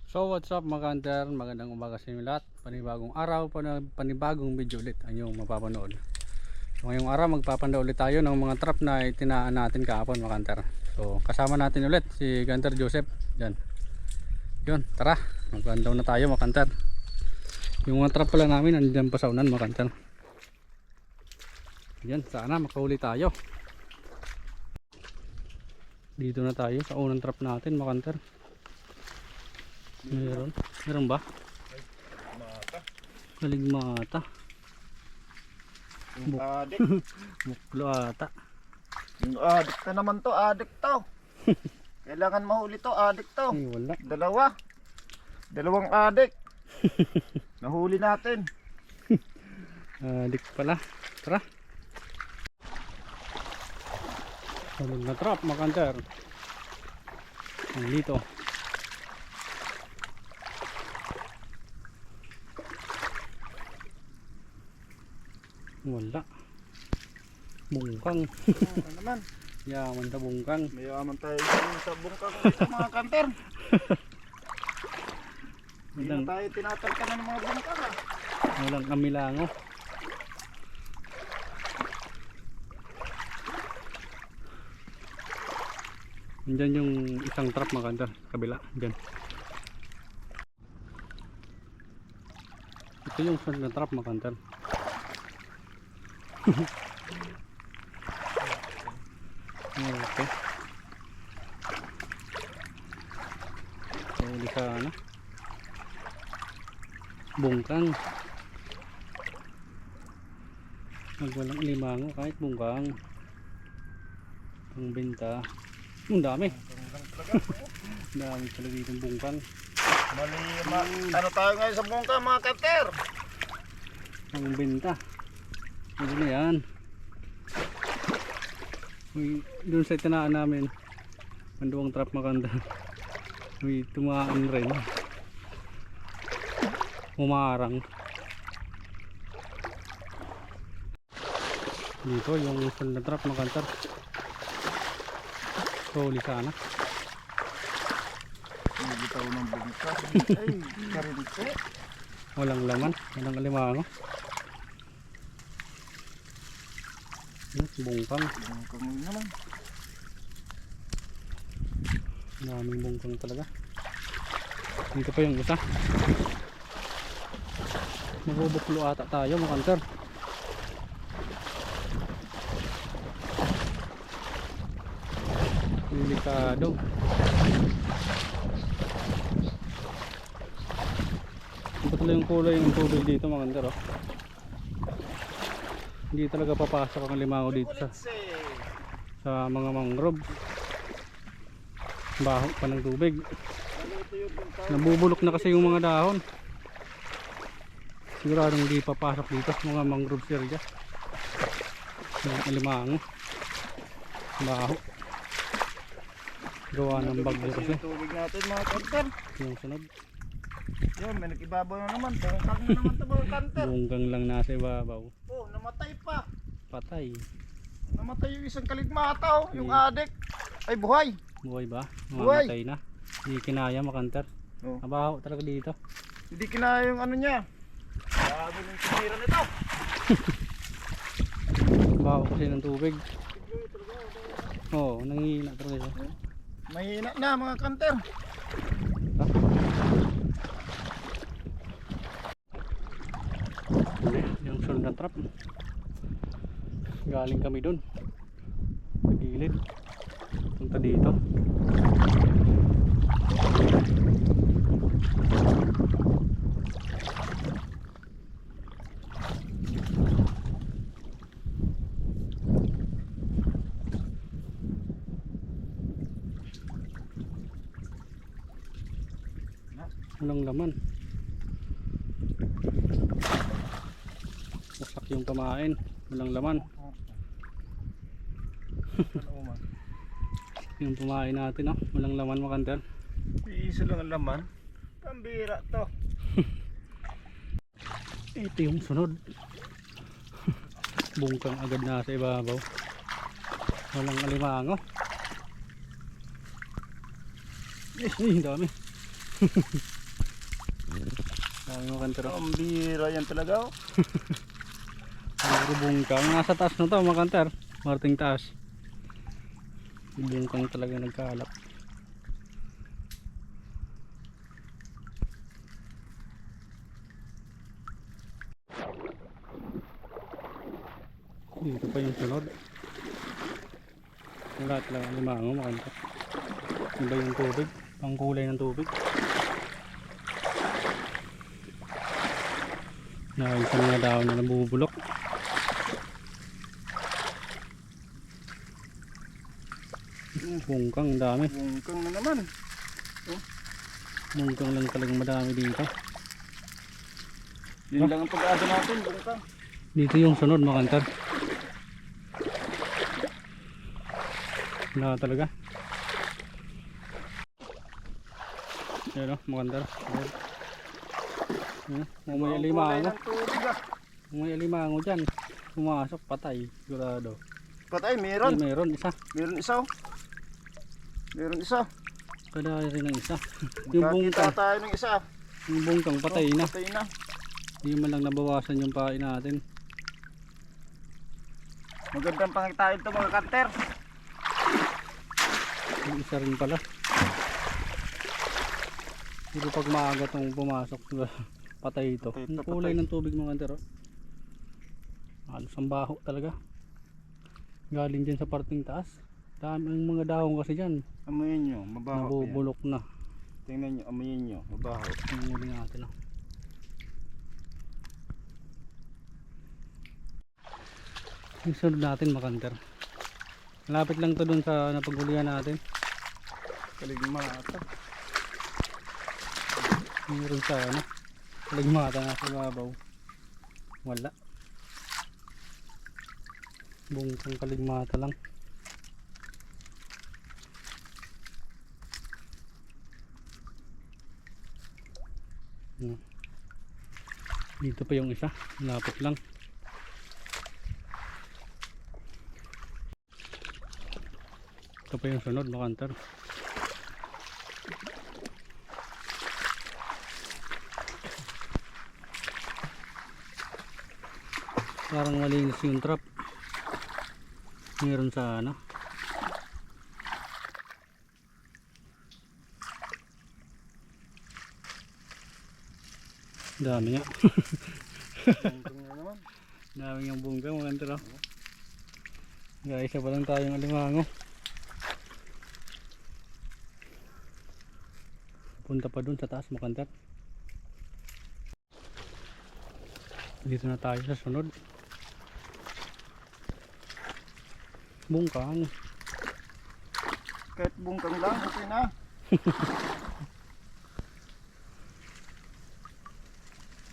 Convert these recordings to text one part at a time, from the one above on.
So what's up mga hunter, magandang umaga sa inyo lahat. Panibagong araw, panibagong video ulit ang inyong mapapanood. So ngayong araw magpapanda ulit tayo ng mga trap na itinaan natin kahapon mga hunter. So kasama natin ulit si Hunter Joseph. Yan. Yun, tara, magpandaw na tayo mga hunter. Yung mga trap pala namin nandiyan pa sa unan mga hunter. Yan, sana makahuli tayo. Dito na tayo sa unang trap natin mga hunter. Meron ba? Mata. Kaligmata. Yung adik. Muklo ata. Yung adik na naman to, adik to. Kailangan mahuli to, adik to. Ay wala. Dalawang adik. Nahuli natin. Dik pala. Tara. Tulog na trap mga hunter. Dito. Wala. Bungkang. Ano naman? Yaman ta bungkang. Mayaman tayo sa bungkang dito mga kanter. Hindi na tayo tinatalkan ng mga bungkang ah. Walang kamilango. Diyan yung isang trap mga hunter. Kabila. Diyan. Ito yung sunod na trap mga hunter. Okay. So, di sana bungkang. Walang limango kahit bungkang. Pangbenta. Ang dami. Dami talaga dito bungkang. Ano tayo ngayon sa bungkang mga kanter? Pangbenta. Ano na yan? Uy, doon sa itinaan namin manduang trap makanda. Uy, tumaan rin. Umarang. Dito yung full na trap makanta. Huli sana. Hindi tayo ng bungkang. Ay, karinte. Walang laman, walang alimango. Bungkang. Bungkang naman. Maraming bungkang talaga. Dito pa yung isa. Magbubuklo ata tayo mga hunter. Delikado. Patuloy yung kulay ng tubig dito mga hunter oh. Hindi talaga papasok ang limango dito sa mga mangrove. Baho pa ng tubig. Nabubulok na kasi yung mga dahon. Siguradong hindi papasok dito sa mga mangrove area. Yung limango. Baho. Gawa ng bagyo kasi. Yung tubig natin mga kanter. Yung sunod. Yun, may nag-ibabaw na naman. Bungkang na naman ito mga kanter. Bungkang lang nasa ibabaw. Oh, namatay pa. Patay. Namatay yung isang kaligmata oh, yung adik. Ay buhay. Buhay ba? Buhay. Mamatay na. Hindi kinaya makanter. Oh. Nabaho talaga dito. Hindi kinaya yung ano niya. Sabi ng sinira nito. Baho kasi ng tubig. Oo, nangihina talaga siya. Mahina na mga kanter. Yung sunod na trap. Galing kami dun sa gilid. Punta dito. Walang laman. Wasak yung pamain. Walang laman. Yung pamain natin oh. Walang laman makanter. Iisa lang ang laman. Pambira to. Ito yung sunod. Bungkang agad na sa ibabaw. Walang alimango. Ay, dami. Dami mga kanter. Ang bira yan talaga oh. Puro bungkang. Nasa taas na to mga kanter. Marting taas. Bungkang talaga nagkalap. Dito pa yung sunod. Lahat lang ang limango mga kanter. Iba yung tubig. Ang kulay ng tubig. Nakita mga daon na nabubulok. Bungkang dami. Bungkang na naman. Bungkang lang talagang madami dito. Yun lang ang pag-asa natin, bungkang. Dito yung sunod mga kanter. Wala talaga. Ayan o mga kanter. May alimango. May alimango dyan. Pumasok patay. Sigurado. Patay, meron. Meron isa. Meron isa oh. Meron isa. Kada rin ang isa. Yung bungkang. Nakakita tayo ng isa. Yung bungkang patay na. Patay na. Hindi man lang nabawasan yung pain natin. Magandang pangitain ito mga kanter. Yung isa rin pala. Pero pag maaga itong pumasok, patay ito. Patay ito, Yung kulay ng tubig mga kanter. Halos ang baho talaga. Galing dyan sa parting taas. Dami ang mga dahon kasi dyan. Amuyin nyo, mabaho. Nabubulok na. Tingnan nyo, amuyin nyo, mabaho. Ang huli natin. Yung sunod natin makanter. Malapit lang to dun sa napaghulihan natin. Kaligmata. Meron sa ano. Kaligmata na sa babaw. Wala. Bungkang kaligmata lang. Dito pa yung isa. Malapit lang. Ito pa yung sunod mga kanter. Parang malinis yung trap. Meron sa ano. Dami nga. Bungkang na naman. Dami yung bungkang mga kanter. Guys, isa pa lang tayong alimango. Punta pa dun sa taas mga kanter. Dito na tayo sa sunod. Bungkang. Kahit bungkang lang, okay na.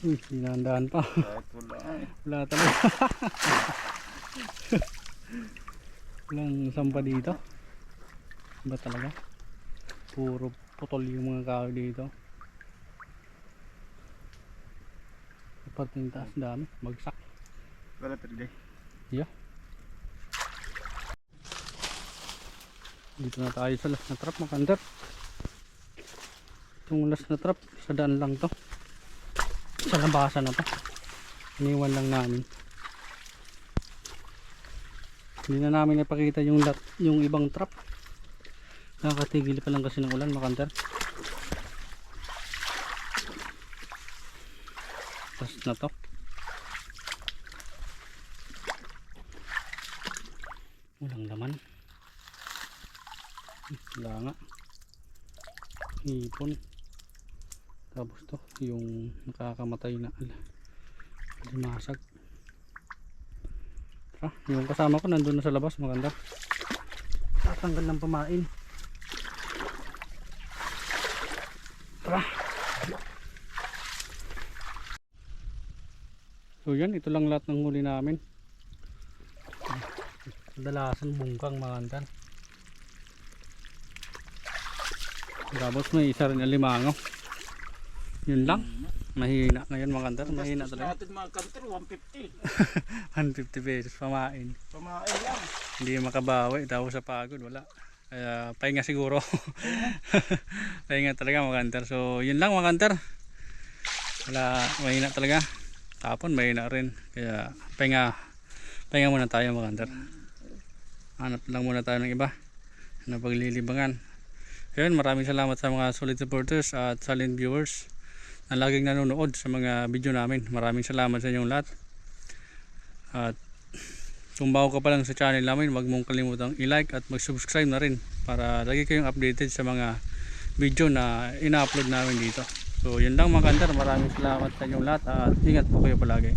Hinandaan pa. Kahit wala eh. Wala talaga. Walang sampa dito. Ba talaga? Puro putol yung mga kahoy dito. Parting taas dami. Bagsak. Wala talaga. Yeah. Dito na tayo sa last na trap mga kanter. Itong last na trap sa daan lang to. Sa labasan na to. Iniwan lang namin. Hindi na namin ipakita yung ibang trap. Nakakatigil pa lang kasi ng ulan mga kanter. Last na to. Walang laman. Wala nga. Hipon. Tapos to yung nakakamatay na limasag. Tara, yung kasama ko nandun na sa labas maganda. Tatanggal ng pamain. Tara. So yan, ito lang lahat ng huli namin. Kadalasan bungkang maganda. Tapos may isa rin alimango. Yun lang. Mahina ngayon mga kanter. Mahina talaga. Natin mga kanter, 150. 150 pesos pamain. Pamain lang. Hindi makabawi. Tapos sa pagod wala. Kaya pahinga siguro. Pahinga talaga mga kanter. So yun lang mga kanter. Wala, mahina talaga. Tapon mahina rin. Kaya pahinga muna tayo mga hunter. Hanap lang muna tayo ng iba na paglilibangan. Ayun, maraming salamat sa mga solid supporters at silent viewers na laging nanonood sa mga video namin. Maraming salamat sa inyong lahat. At kung bago ka pa lang sa channel namin, huwag mong kalimutang i-like at mag-subscribe na rin para lagi kayong updated sa mga video na ina-upload namin dito. So yun lang mga hunter, maraming salamat sa inyong lahat at ingat po kayo palagi.